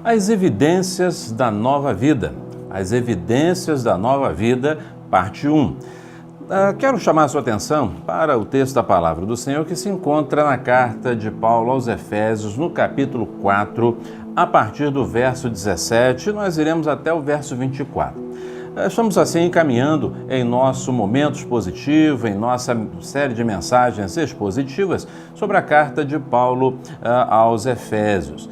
As evidências da nova vida. As evidências da nova vida, parte 1. Quero chamar a sua atenção para o texto da Palavra do Senhor que se encontra na carta de Paulo aos Efésios, no capítulo 4, a partir do verso 17, nós iremos até o verso 24. Estamos assim caminhando em nosso momento expositivo, em nossa série de mensagens expositivas sobre a carta de Paulo aos Efésios.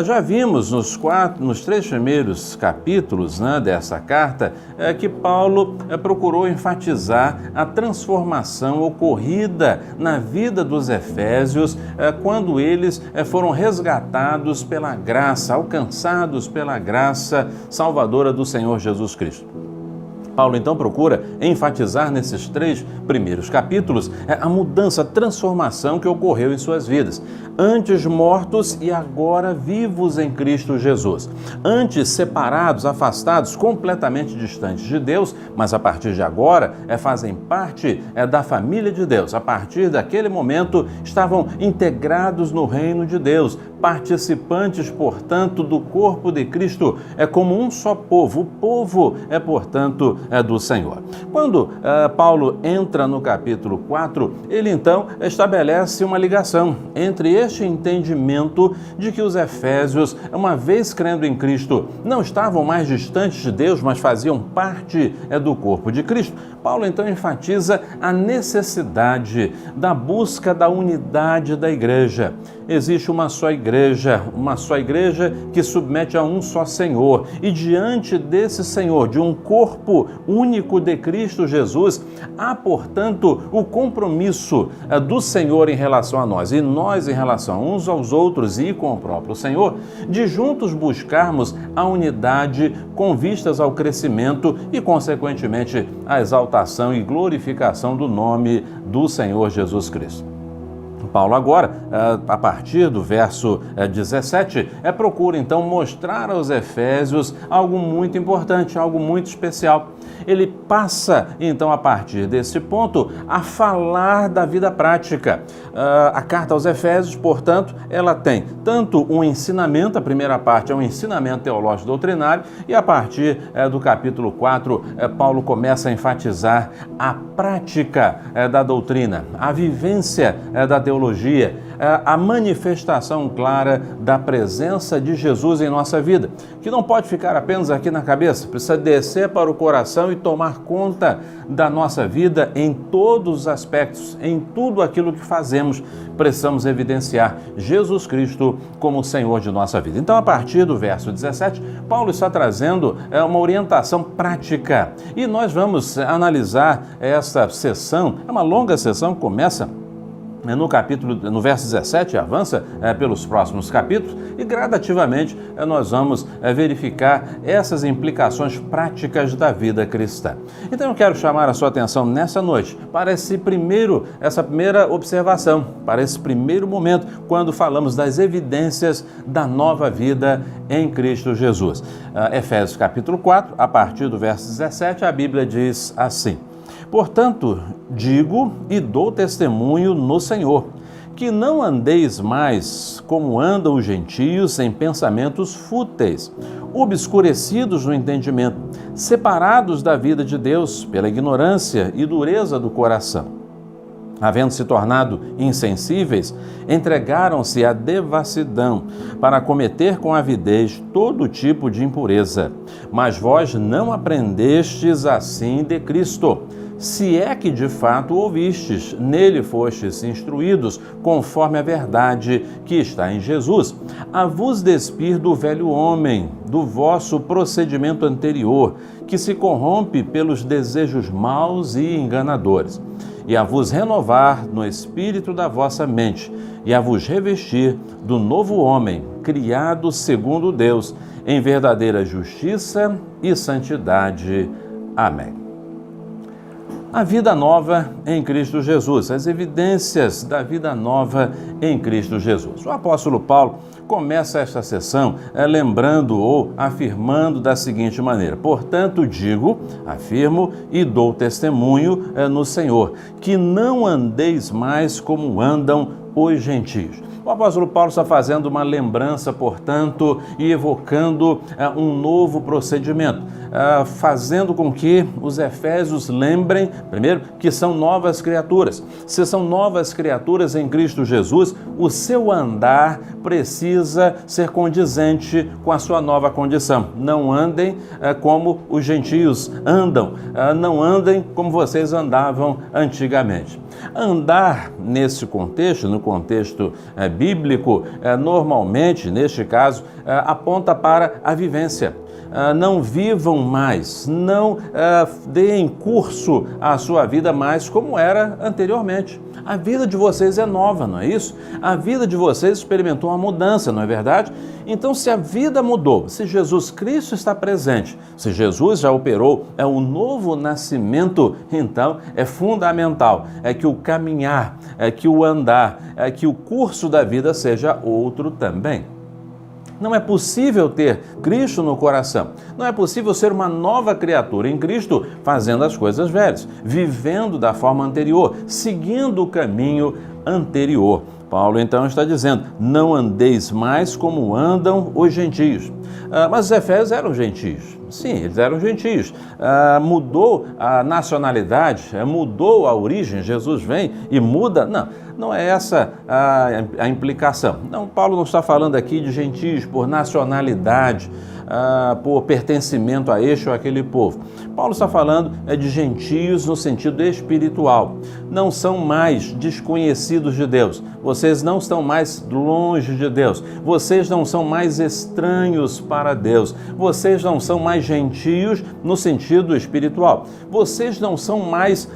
Já vimos nos 3 primeiros capítulos dessa carta que Paulo procurou enfatizar a transformação ocorrida na vida dos Efésios quando eles foram resgatados pela graça, alcançados pela graça salvadora do Senhor Jesus Cristo. Paulo então procura enfatizar nesses 3 primeiros capítulos a mudança, a transformação que ocorreu em suas vidas. Antes mortos e agora vivos em Cristo Jesus. Antes separados, afastados, completamente distantes de Deus, mas a partir de agora fazem parte da família de Deus. A partir daquele momento estavam integrados no reino de Deus, participantes, portanto, do corpo de Cristo, como um só povo. O povo portanto, do Senhor. Quando Paulo entra no capítulo 4, ele então estabelece uma ligação entre este entendimento de que os efésios, uma vez crendo em Cristo, não estavam mais distantes de Deus, mas faziam parte do corpo de Cristo. Paulo então enfatiza a necessidade da busca da unidade da igreja. Existe uma só igreja que submete a um só Senhor. E diante desse Senhor, de um corpo único de Cristo Jesus, há, portanto, o compromisso do Senhor em relação a nós, e nós em relação uns aos outros e com o próprio Senhor, de juntos buscarmos a unidade com vistas ao crescimento e, consequentemente, à exaltação e glorificação do nome do Senhor Jesus Cristo. Paulo agora, a partir do verso 17, procura então mostrar aos Efésios algo muito importante, algo muito especial. Ele passa então a partir desse ponto a falar da vida prática. A carta aos Efésios, portanto, ela tem tanto um ensinamento, a primeira parte é um ensinamento teológico doutrinário, e a partir do capítulo 4, Paulo começa a enfatizar a prática da doutrina, a vivência da teologia, a manifestação clara da presença de Jesus em nossa vida, que não pode ficar apenas aqui na cabeça, precisa descer para o coração e tomar conta da nossa vida em todos os aspectos, em tudo aquilo que fazemos, precisamos evidenciar Jesus Cristo como o Senhor de nossa vida. Então, a partir do verso 17, Paulo está trazendo uma orientação prática, e nós vamos analisar essa sessão, é uma longa sessão que começa no verso 17, avança pelos próximos capítulos, e gradativamente nós vamos verificar essas implicações práticas da vida cristã. Então eu quero chamar a sua atenção nessa noite para essa primeira observação, para esse primeiro momento, quando falamos das evidências da nova vida em Cristo Jesus. Efésios capítulo 4, a partir do verso 17, a Bíblia diz assim: Portanto, digo e dou testemunho no Senhor, que não andeis mais como andam os gentios em pensamentos fúteis, obscurecidos no entendimento, separados da vida de Deus pela ignorância e dureza do coração. Havendo se tornado insensíveis, entregaram-se à devassidão, para cometer com avidez todo tipo de impureza. Mas vós não aprendestes assim de Cristo, se é que de fato ouvistes, nele fostes instruídos, conforme a verdade que está em Jesus, a vos despir do velho homem, do vosso procedimento anterior, que se corrompe pelos desejos maus e enganadores, e a vos renovar no espírito da vossa mente, e a vos revestir do novo homem, criado segundo Deus, em verdadeira justiça e santidade. Amém. A vida nova em Cristo Jesus, as evidências da vida nova em Cristo Jesus. O apóstolo Paulo começa esta sessão lembrando ou afirmando da seguinte maneira: portanto digo, afirmo e dou testemunho no Senhor, que não andeis mais como andam os gentios. O apóstolo Paulo está fazendo uma lembrança, portanto, e evocando um novo procedimento, fazendo com que os efésios lembrem, primeiro, que são novas criaturas. Se são novas criaturas em Cristo Jesus, o seu andar precisa ser condizente com a sua nova condição. Não andem como os gentios andam, não andem como vocês andavam antigamente. Andar nesse contexto, no contexto bíblico, normalmente, neste caso, aponta para a vivência. Não vivam mais, não deem curso à sua vida mais como era anteriormente. A vida de vocês é nova, não é isso? A vida de vocês experimentou uma mudança, não é verdade? Então, se a vida mudou, se Jesus Cristo está presente, se Jesus já operou o novo nascimento, então é fundamental que o caminhar, que o andar, que o curso da vida seja outro também. Não é possível ter Cristo no coração. Não é possível ser uma nova criatura em Cristo fazendo as coisas velhas, vivendo da forma anterior, seguindo o caminho anterior. Paulo então está dizendo, não andeis mais como andam os gentios. Mas os efésios eram gentios. Sim, eles eram gentios. Mudou a nacionalidade, mudou a origem, Jesus vem e muda. Não é essa a implicação. Não, Paulo não está falando aqui de gentios por nacionalidade, por pertencimento a este ou aquele povo. Paulo está falando de gentios no sentido espiritual. Não são mais desconhecidos de Deus. Vocês não estão mais longe de Deus. Vocês não são mais estranhos para Deus. Vocês não são mais gentios no sentido espiritual. Vocês não são mais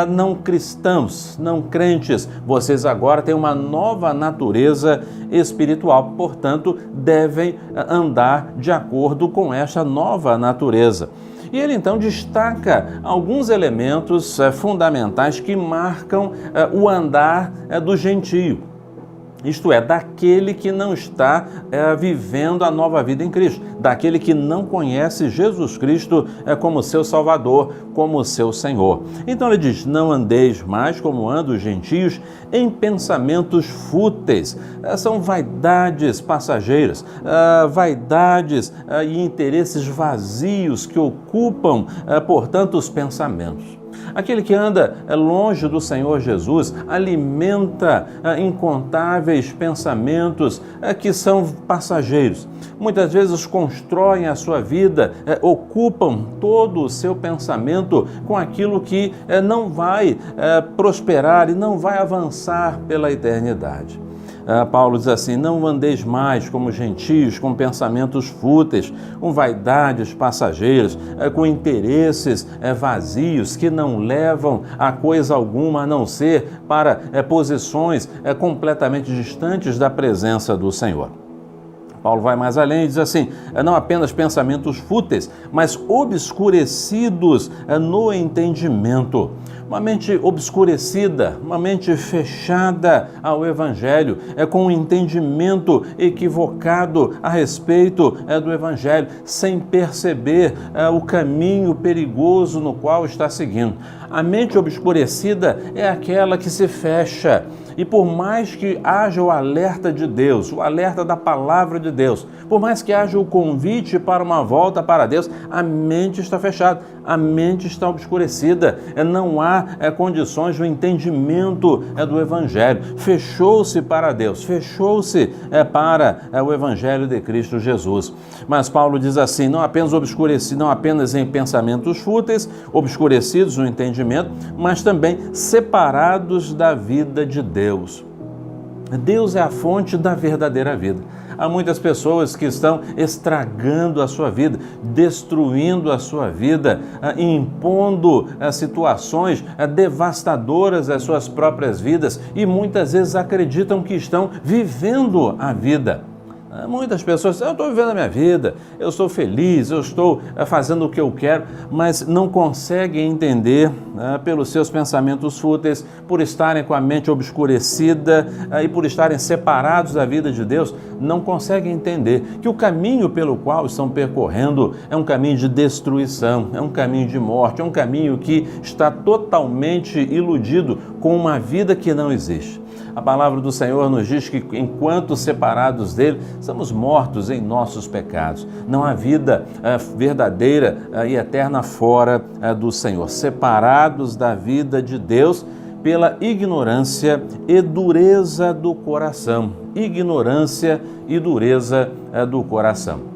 não cristãos, não crentes. Vocês agora têm uma nova natureza espiritual. Portanto, devem andar de acordo com esta nova natureza. E ele então destaca alguns elementos fundamentais que marcam o andar do gentio. Isto é, daquele que não está vivendo a nova vida em Cristo, daquele que não conhece Jesus Cristo como seu Salvador, como seu Senhor. Então ele diz, não andeis mais como andam os gentios em pensamentos fúteis. São vaidades passageiras, vaidades e interesses vazios que ocupam, portanto, os pensamentos. Aquele que anda longe do Senhor Jesus alimenta incontáveis pensamentos que são passageiros. Muitas vezes constroem a sua vida, ocupam todo o seu pensamento com aquilo que não vai prosperar e não vai avançar pela eternidade. Paulo diz assim, não andeis mais como gentios, com pensamentos fúteis, com vaidades passageiras, com interesses vazios que não levam a coisa alguma a não ser para posições completamente distantes da presença do Senhor. Paulo vai mais além e diz assim, não apenas pensamentos fúteis, mas obscurecidos no entendimento. Uma mente obscurecida, uma mente fechada ao Evangelho, com um entendimento equivocado a respeito do Evangelho, sem perceber o caminho perigoso no qual está seguindo. A mente obscurecida é aquela que se fecha. E por mais que haja o alerta de Deus, o alerta da palavra de Deus, por mais que haja o convite para uma volta para Deus, a mente está fechada, a mente está obscurecida, não há condições do entendimento do Evangelho. Fechou-se para Deus, fechou-se para o Evangelho de Cristo Jesus. Mas Paulo diz assim, não apenas obscurecido, não apenas em pensamentos fúteis, obscurecidos no entendimento, mas também separados da vida de Deus. Deus é a fonte da verdadeira vida. Há muitas pessoas que estão estragando a sua vida, destruindo a sua vida, impondo situações devastadoras às suas próprias vidas e muitas vezes acreditam que estão vivendo a vida. Muitas pessoas dizem, eu estou vivendo a minha vida, eu sou feliz, eu estou fazendo o que eu quero, mas não conseguem entender pelos seus pensamentos fúteis, por estarem com a mente obscurecida e por estarem separados da vida de Deus, não conseguem entender que o caminho pelo qual estão percorrendo é um caminho de destruição, é um caminho de morte, é um caminho que está totalmente iludido com uma vida que não existe. A palavra do Senhor nos diz que, enquanto separados dele, estamos mortos em nossos pecados. Não há vida verdadeira e eterna fora do Senhor. Separados da vida de Deus pela ignorância e dureza do coração. Ignorância e dureza do coração.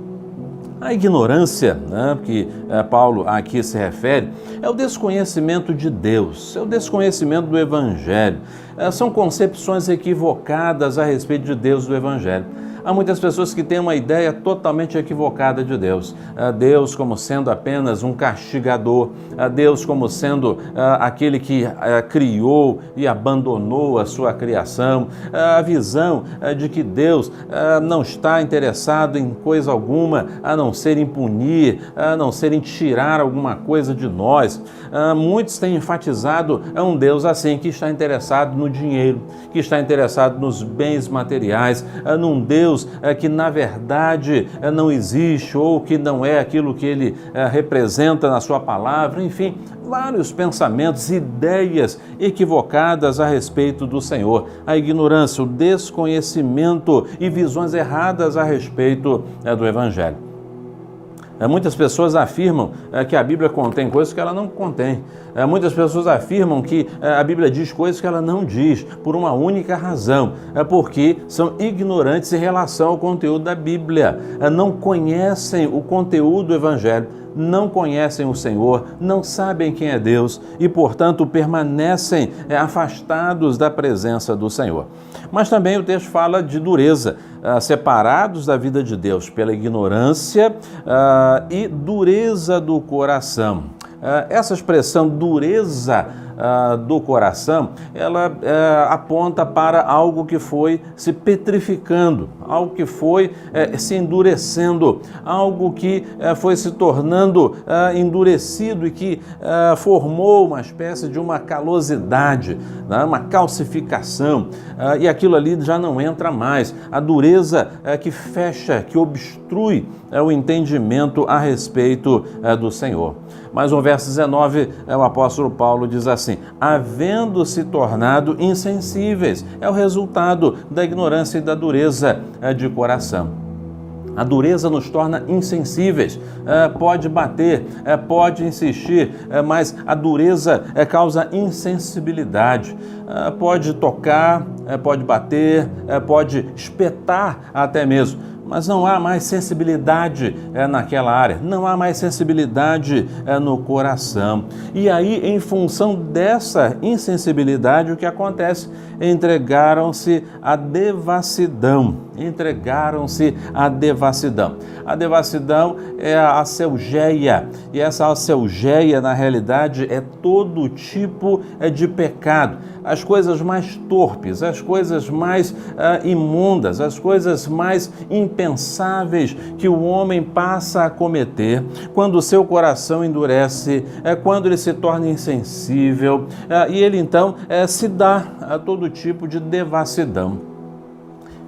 A ignorância, que Paulo aqui se refere, é o desconhecimento de Deus, é o desconhecimento do Evangelho. São concepções equivocadas a respeito de Deus do Evangelho. Há muitas pessoas que têm uma ideia totalmente equivocada de Deus. Deus como sendo apenas um castigador, Deus como sendo aquele que criou e abandonou a sua criação, a visão de que Deus não está interessado em coisa alguma, a não ser em punir, a não ser em tirar alguma coisa de nós. Muitos têm enfatizado um Deus assim, que está interessado no dinheiro, que está interessado nos bens materiais, num Deus que na verdade não existe ou que não é aquilo que ele representa na sua palavra, enfim, vários pensamentos, ideias equivocadas a respeito do Senhor. A ignorância, o desconhecimento e visões erradas a respeito do Evangelho. Muitas pessoas afirmam que a Bíblia contém coisas que ela não contém. Muitas pessoas afirmam que a Bíblia diz coisas que ela não diz, por uma única razão, porque são ignorantes em relação ao conteúdo da Bíblia, não conhecem o conteúdo do Evangelho, não conhecem o Senhor, não sabem quem é Deus e, portanto, permanecem afastados da presença do Senhor. Mas também o texto fala de dureza, separados da vida de Deus pela ignorância e dureza do coração. Essa expressão dureza do coração, ela aponta para algo que foi se petrificando, algo que foi se endurecendo, algo que foi se tornando endurecido e que formou uma espécie de uma calosidade, uma calcificação, e aquilo ali já não entra mais. A dureza que fecha, que obstrui o entendimento a respeito do Senhor. Mas no verso 19, o apóstolo Paulo diz assim: havendo se tornado insensíveis, é o resultado da ignorância e da dureza de coração. A dureza nos torna insensíveis, pode bater, pode insistir, mas a dureza causa insensibilidade. Pode tocar, pode bater, pode espetar até mesmo, mas não há mais sensibilidade naquela área, não há mais sensibilidade no coração. E aí, em função dessa insensibilidade, o que acontece? Entregaram-se à devassidão. Entregaram-se à devassidão. A devassidão é a asselgeia, e essa asselgeia, na realidade, é todo tipo de pecado. As coisas mais torpes, as coisas mais imundas, as coisas mais impensáveis que o homem passa a cometer quando o seu coração endurece, quando ele se torna insensível, e ele então se dá a todo tipo de devassidão.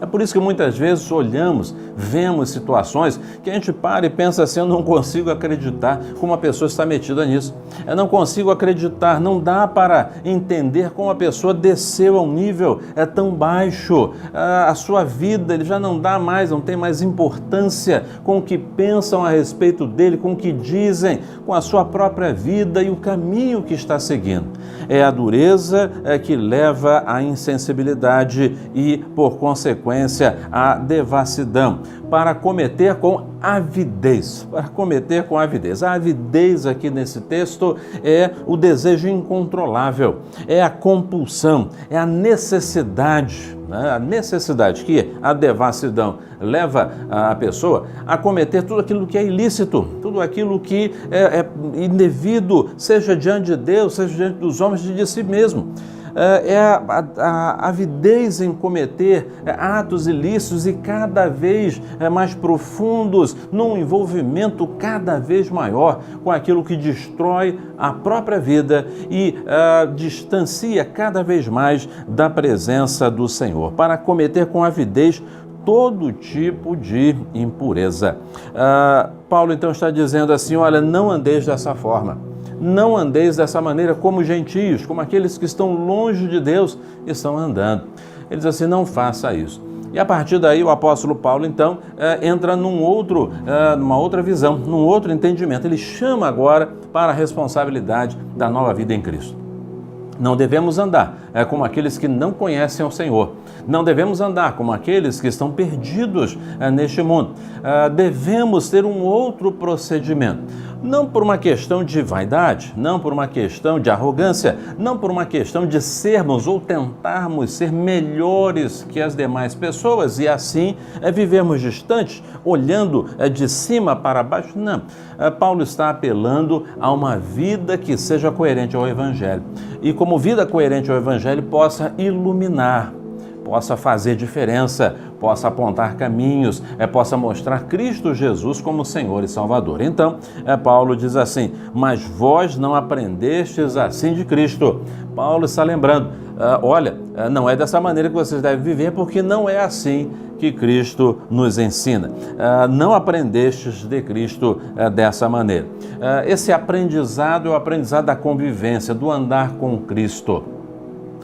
É por isso que muitas vezes olhamos, vemos situações que a gente para e pensa assim: eu não consigo acreditar como a pessoa está metida nisso. Eu não consigo acreditar, não dá para entender como a pessoa desceu a um nível tão baixo. A sua vida ele já não dá mais, não tem mais importância com o que pensam a respeito dele, com o que dizem, com a sua própria vida e o caminho que está seguindo. É a dureza que leva à insensibilidade e, por consequência, a devassidão, para cometer com avidez, A avidez aqui nesse texto é o desejo incontrolável, é a compulsão, é a necessidade, A necessidade que a devassidão leva a pessoa a cometer tudo aquilo que é ilícito, tudo aquilo que é indevido, seja diante de Deus, seja diante dos homens e de si mesmo. É a avidez em cometer atos ilícitos e cada vez mais profundos, num envolvimento cada vez maior com aquilo que destrói a própria vida e distancia cada vez mais da presença do Senhor, para cometer com avidez todo tipo de impureza. Paulo então está dizendo assim: olha, não andeis dessa forma. não andeis dessa maneira como gentios, como aqueles que estão longe de Deus estão andando. Ele diz assim, não faça isso. E a partir daí o apóstolo Paulo, então, entra numa outra visão, num outro entendimento. Ele chama agora para a responsabilidade da nova vida em Cristo. Não devemos andar como aqueles que não conhecem o Senhor. Não devemos andar como aqueles que estão perdidos neste mundo. Devemos ter um outro procedimento. Não por uma questão de vaidade, não por uma questão de arrogância, não por uma questão de sermos ou tentarmos ser melhores que as demais pessoas e assim vivermos distantes, olhando de cima para baixo. Não. Paulo está apelando a uma vida que seja coerente ao Evangelho. E como vida coerente ao Evangelho possa iluminar, possa fazer diferença, possa apontar caminhos, possa mostrar Cristo Jesus como Senhor e Salvador. Então, Paulo diz assim, mas vós não aprendestes assim de Cristo. Paulo está lembrando, olha, não é dessa maneira que vocês devem viver, porque não é assim que Cristo nos ensina. Não aprendestes de Cristo dessa maneira. Esse aprendizado é o aprendizado da convivência, do andar com Cristo.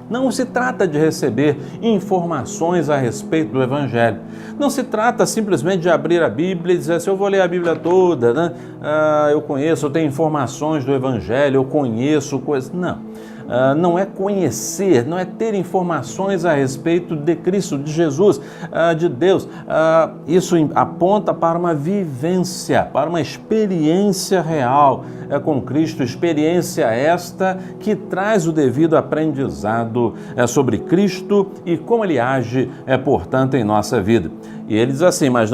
Não se trata de receber informações a respeito do Evangelho. Não se trata simplesmente de abrir a Bíblia e dizer assim, eu vou ler a Bíblia toda, né? Eu conheço, eu tenho informações do Evangelho, eu conheço coisas. Não. Não é conhecer, não é ter informações a respeito de Cristo, de Jesus, de Deus. Isso aponta para uma vivência, para uma experiência real com Cristo, experiência esta que traz o devido aprendizado sobre Cristo e como Ele age, portanto, em nossa vida. E ele diz assim, mas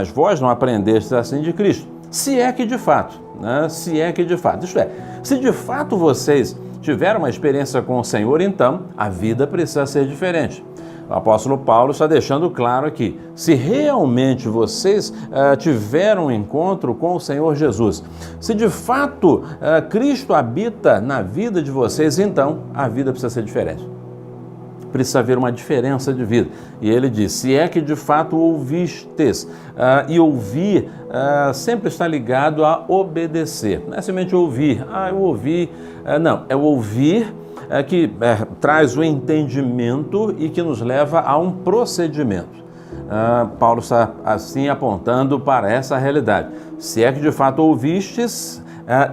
vós não aprendestes assim de Cristo, se é que de fato, né? Se é que de fato, isto é, se de fato vocês tiveram uma experiência com o Senhor, então a vida precisa ser diferente. O apóstolo Paulo está deixando claro aqui, se realmente vocês tiveram um encontro com o Senhor Jesus, se de fato Cristo habita na vida de vocês, então a vida precisa ser diferente. Precisa haver uma diferença de vida. E ele diz, se é que de fato ouvistes, e ouvir sempre está ligado a obedecer. Não é somente ouvir, eu ouvi, não, é o ouvir que traz o entendimento e que nos leva a um procedimento. Paulo está assim apontando para essa realidade. Se é que de fato ouvistes,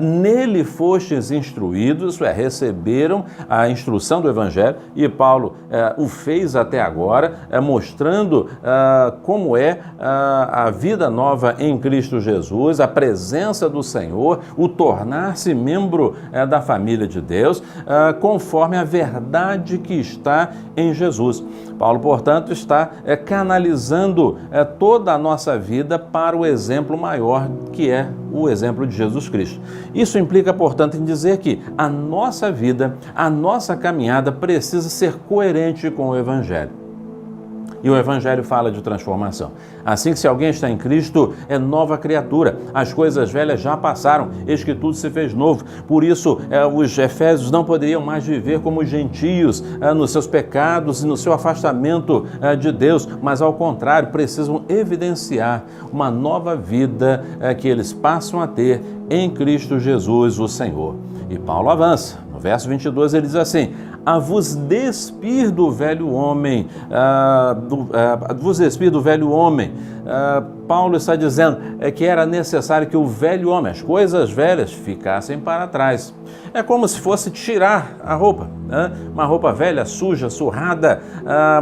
nele fostes instruídos, isso é, receberam a instrução do Evangelho, e Paulo o fez até agora, mostrando como é a vida nova em Cristo Jesus, a presença do Senhor, o tornar-se membro da família de Deus, conforme a verdade que está em Jesus. Paulo, portanto, está canalizando toda a nossa vida para o exemplo maior, que é o exemplo de Jesus Cristo. Isso implica, portanto, em dizer que a nossa vida, a nossa caminhada precisa ser coerente com o Evangelho. E o Evangelho fala de transformação. Assim que se alguém está em Cristo, é nova criatura. As coisas velhas já passaram, eis que tudo se fez novo. Por isso, os efésios não poderiam mais viver como gentios nos seus pecados e no seu afastamento de Deus, mas ao contrário, precisam evidenciar uma nova vida que eles passam a ter em Cristo Jesus, o Senhor. E Paulo avança. No verso 22 ele diz assim, a vos despir do velho homem, Paulo está dizendo que era necessário que o velho homem, as coisas velhas, ficassem para trás. É como se fosse tirar a roupa, né? Uma roupa velha, suja, surrada,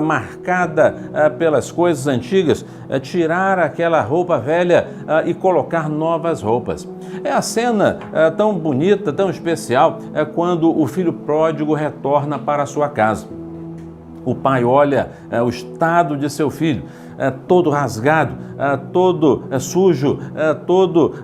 marcada pelas coisas antigas, tirar aquela roupa velha e colocar novas roupas. É a cena tão bonita, tão especial, quando o filho pródigo retorna para a sua casa. O pai olha o estado de seu filho, todo rasgado, todo sujo, todo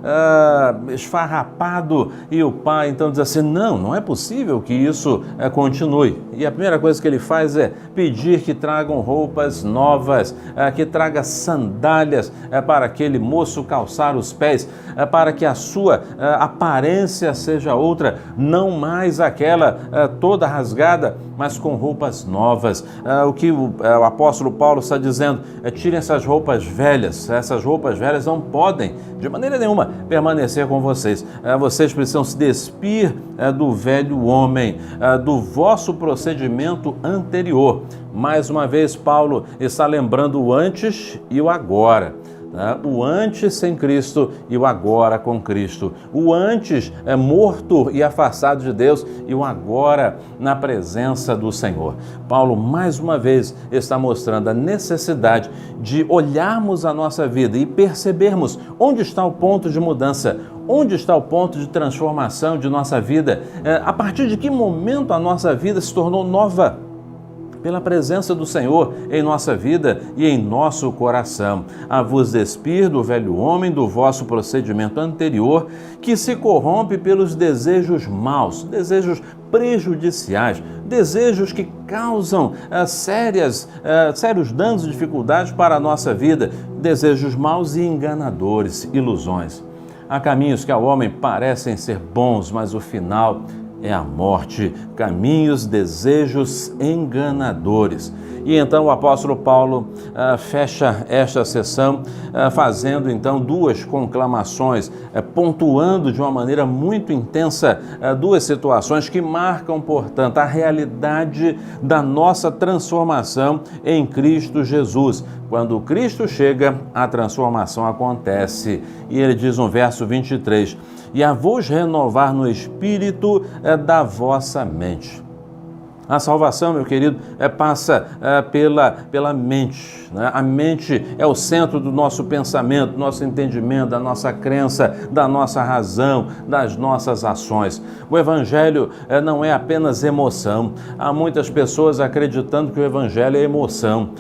esfarrapado, e o pai então diz assim, não é possível que isso continue. E a primeira coisa que ele faz é pedir que tragam roupas novas, que traga sandálias para aquele moço calçar os pés, para que a sua aparência seja outra, não mais aquela toda rasgada, mas com roupas novas. O que o apóstolo Paulo está dizendo é vestirem essas roupas velhas. Essas roupas velhas não podem, de maneira nenhuma, permanecer com vocês. Vocês precisam se despir do velho homem, do vosso procedimento anterior. Mais uma vez, Paulo está lembrando o antes e o agora. O antes sem Cristo e o agora com Cristo. O antes é morto e afastado de Deus e o agora na presença do Senhor. Paulo, mais uma vez, está mostrando a necessidade de olharmos a nossa vida e percebermos onde está o ponto de mudança, onde está o ponto de transformação de nossa vida, a partir de que momento a nossa vida se tornou nova pela presença do Senhor em nossa vida e em nosso coração, a vos despir do velho homem, do vosso procedimento anterior, que se corrompe pelos desejos maus, desejos prejudiciais, desejos que causam sérios danos e dificuldades para a nossa vida, desejos maus e enganadores, ilusões. Há caminhos que ao homem parecem ser bons, mas o final é a morte, caminhos, desejos enganadores. E então o apóstolo Paulo fecha esta sessão fazendo então duas conclamações, pontuando de uma maneira muito intensa duas situações que marcam, portanto, a realidade da nossa transformação em Cristo Jesus. Quando Cristo chega, a transformação acontece. E ele diz no verso 23, e a vos renovar no espírito da vossa mente. A salvação, meu querido, passa pela mente, né? A mente é o centro do nosso pensamento, do nosso entendimento, da nossa crença, da nossa razão, das nossas ações. O Evangelho não é apenas emoção. Há muitas pessoas acreditando que o Evangelho é emoção.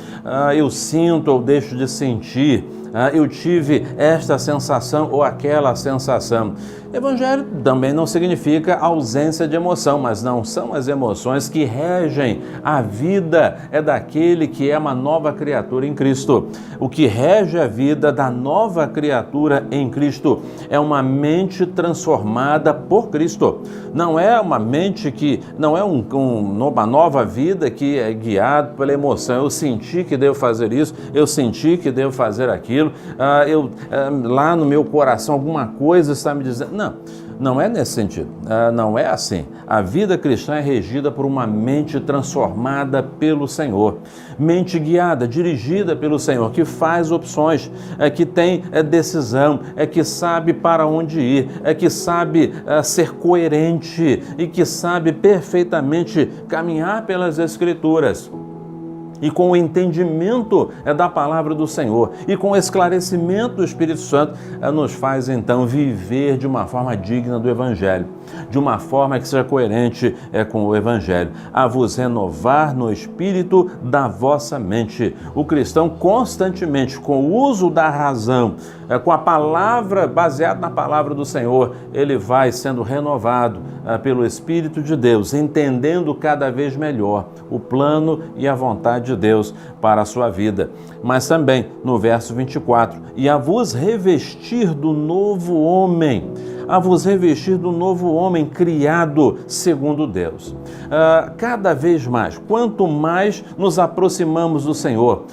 Eu sinto ou deixo de sentir. Eu tive esta sensação ou aquela sensação. Evangelho também não significa ausência de emoção, mas não são as emoções que regem a vida daquele que é uma nova criatura em Cristo. O que rege a vida da nova criatura em Cristo é uma mente transformada por Cristo. Não é uma mente não é uma nova vida que é guiado pela emoção. Eu senti que devo fazer isso, eu senti que devo fazer aquilo, lá no meu coração alguma coisa está me dizendo. Não é nesse sentido, não é assim. A vida cristã é regida por uma mente transformada pelo Senhor, mente guiada, dirigida pelo Senhor, que faz opções, que tem decisão, que sabe para onde ir, que sabe ser coerente e que sabe perfeitamente caminhar pelas Escrituras. E com o entendimento da palavra do Senhor e com o esclarecimento do Espírito Santo, nos faz então viver de uma forma digna do Evangelho, de uma forma que seja coerente com o Evangelho, a vos renovar no espírito da vossa mente. O cristão constantemente, com o uso da razão, com a palavra, baseado na palavra do Senhor, ele vai sendo renovado pelo Espírito de Deus, entendendo cada vez melhor o plano e a vontade de Deus para a sua vida. Mas também no verso 24, e a vos revestir do novo homem, a vos revestir do novo homem criado segundo Deus. Cada vez mais, quanto mais nos aproximamos do Senhor,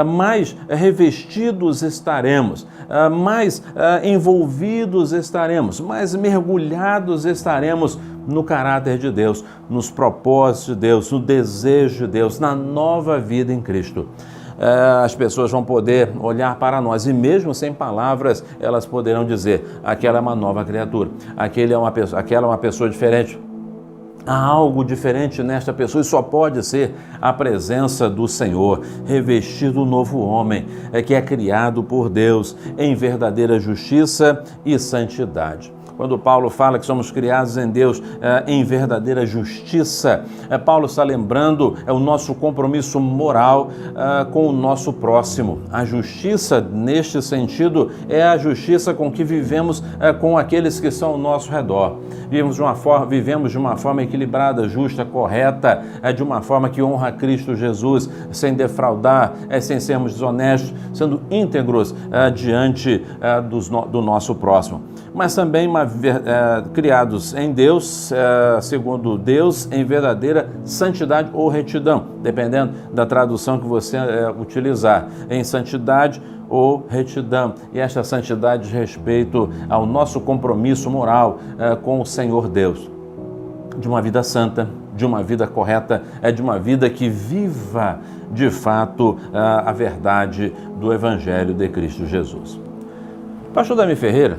mais revestidos estaremos, mais envolvidos estaremos, mais mergulhados estaremos no caráter de Deus, nos propósitos de Deus, no desejo de Deus, na nova vida em Cristo. As pessoas vão poder olhar para nós e mesmo sem palavras, elas poderão dizer, aquela é uma nova criatura, aquela é uma pessoa diferente. Há algo diferente nesta pessoa e só pode ser a presença do Senhor, revestir do novo homem, que é criado por Deus em verdadeira justiça e santidade. Quando Paulo fala que somos criados em Deus em verdadeira justiça, Paulo está lembrando o nosso compromisso moral com o nosso próximo. A justiça, neste sentido, é a justiça com que vivemos com aqueles que são ao nosso redor. Vivemos de uma forma equilibrada, justa, correta, de uma forma que honra a Cristo Jesus, sem defraudar, sem sermos desonestos, sendo íntegros diante do nosso próximo. Mas também, criados em Deus, segundo Deus, em verdadeira santidade ou retidão, dependendo da tradução que você utilizar, em santidade ou retidão. E esta santidade diz respeito ao nosso compromisso moral com o Senhor Deus, de uma vida santa, de uma vida correta, de uma vida que viva de fato a verdade do Evangelho de Cristo Jesus. Pastor Dami Ferreira,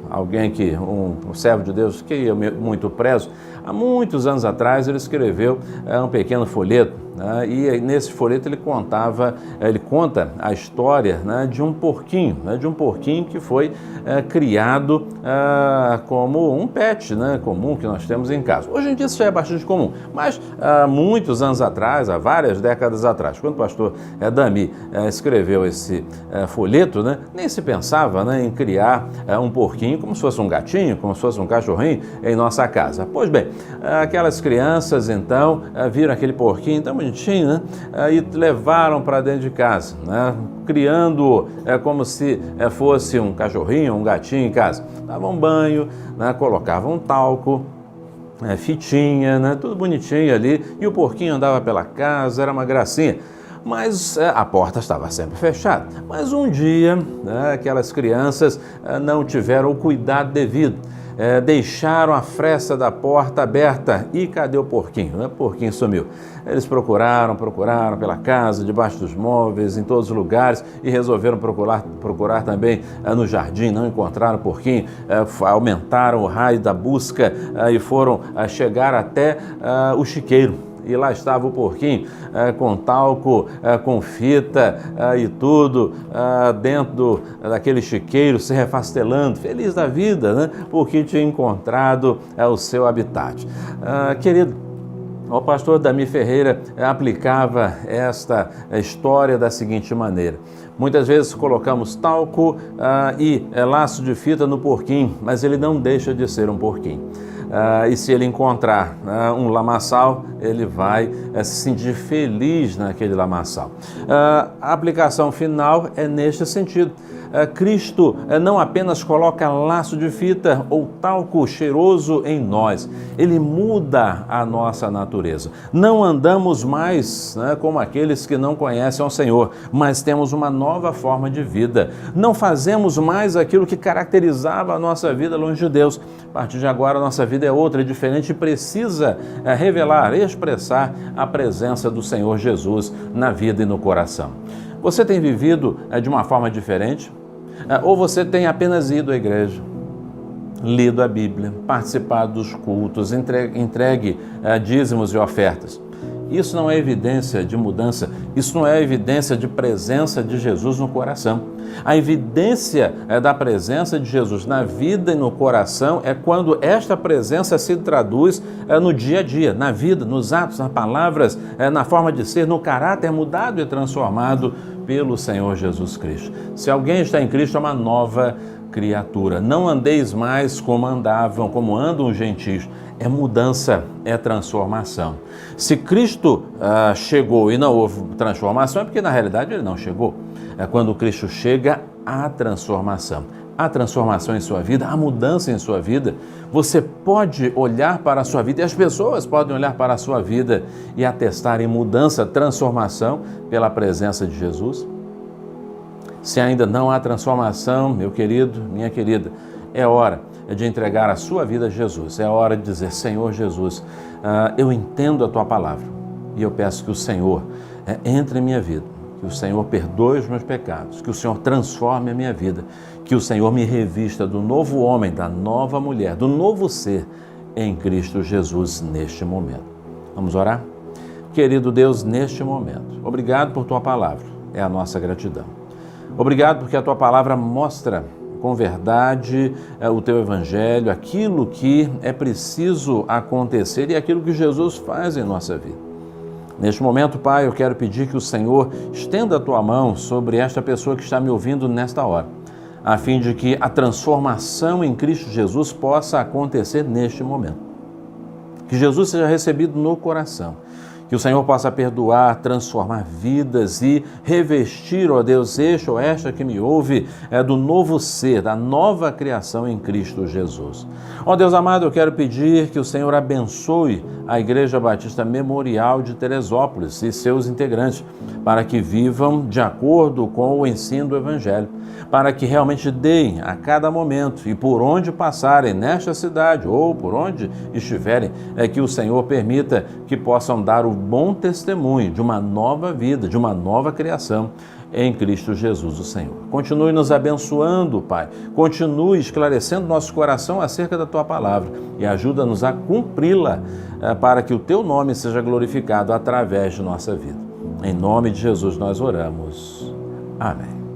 alguém que, um servo de Deus que eu muito prezo, há muitos anos atrás ele escreveu um pequeno folheto, e nesse folheto ele conta a história de um porquinho, que foi criado como um pet comum que nós temos em casa. Hoje em dia isso já é bastante comum, mas há muitos anos atrás, há várias décadas atrás, quando o pastor Dami escreveu esse folheto, nem se pensava em criar um porquinho como se fosse um gatinho, como se fosse um cachorrinho em nossa casa. Pois bem, aquelas crianças então viram aquele porquinho tão bonitinho, e levaram para dentro de casa, criando como se fosse um cachorrinho, um gatinho em casa. Davam banho, colocavam talco, fitinha, tudo bonitinho ali, e o porquinho andava pela casa, era uma gracinha. Mas a porta estava sempre fechada. Mas um dia, aquelas crianças não tiveram o cuidado devido. Deixaram a fresta da porta aberta e cadê o porquinho? O porquinho sumiu. Eles procuraram pela casa, debaixo dos móveis, em todos os lugares e resolveram procurar também no jardim, não encontraram o porquinho, aumentaram o raio da busca e foram chegar até o chiqueiro. E lá estava o porquinho, com talco, com fita e tudo, dentro daquele chiqueiro, se refastelando, feliz da vida, porque tinha encontrado o seu habitat. Querido, o pastor Dami Ferreira aplicava esta história da seguinte maneira: muitas vezes colocamos talco e laço de fita no porquinho, mas ele não deixa de ser um porquinho. E se ele encontrar um lamaçal, ele vai se sentir feliz naquele lamaçal. A aplicação final é neste sentido. Cristo não apenas coloca laço de fita ou talco cheiroso em nós, ele muda a nossa natureza. Não andamos mais como aqueles que não conhecem ao Senhor, mas temos uma nova forma de vida. Não fazemos mais aquilo que caracterizava a nossa vida longe de Deus. A partir de agora, a nossa vida é outra, é diferente e precisa revelar, expressar a presença do Senhor Jesus na vida e no coração. Você tem vivido de uma forma diferente? Ou você tem apenas ido à igreja, lido a Bíblia, participado dos cultos, entregue dízimos e ofertas? Isso não é evidência de mudança, isso não é evidência de presença de Jesus no coração. A evidência da presença de Jesus na vida e no coração é quando esta presença se traduz no dia a dia, na vida, nos atos, nas palavras, na forma de ser, no caráter mudado e transformado pelo Senhor Jesus Cristo. Se alguém está em Cristo, é uma nova criatura. Não andeis mais como andam os gentios. É mudança, é transformação. Se Cristo chegou e não houve transformação, é porque na realidade ele não chegou. Quando Cristo chega, há transformação. Há transformação em sua vida, há mudança em sua vida. Você pode olhar para a sua vida e as pessoas podem olhar para a sua vida e atestarem mudança, transformação pela presença de Jesus. Se ainda não há transformação, meu querido, minha querida, é hora de entregar a sua vida a Jesus. É hora de dizer: Senhor Jesus, eu entendo a Tua palavra e eu peço que o Senhor entre em minha vida, que o Senhor perdoe os meus pecados, que o Senhor transforme a minha vida, que o Senhor me revista do novo homem, da nova mulher, do novo ser em Cristo Jesus neste momento. Vamos orar? Querido Deus, neste momento, obrigado por Tua palavra, é a nossa gratidão. Obrigado porque a Tua palavra mostra com verdade o Teu Evangelho, aquilo que é preciso acontecer e aquilo que Jesus faz em nossa vida. Neste momento, Pai, eu quero pedir que o Senhor estenda a Tua mão sobre esta pessoa que está me ouvindo nesta hora, a fim de que a transformação em Cristo Jesus possa acontecer neste momento. Que Jesus seja recebido no coração, Que o Senhor possa perdoar, transformar vidas e revestir, ó Deus, este ou esta que me ouve, do novo ser, da nova criação em Cristo Jesus. Ó Deus amado, eu quero pedir que o Senhor abençoe a Igreja Batista Memorial de Teresópolis e seus integrantes, para que vivam de acordo com o ensino do Evangelho, para que realmente deem a cada momento e por onde passarem nesta cidade ou por onde estiverem, que o Senhor permita que possam dar o bom testemunho de uma nova vida, de uma nova criação em Cristo Jesus, o Senhor. Continue nos abençoando, Pai. Continue esclarecendo nosso coração acerca da Tua palavra e ajuda-nos a cumpri-la para que o Teu nome seja glorificado através de nossa vida. Em nome de Jesus nós oramos. Amém.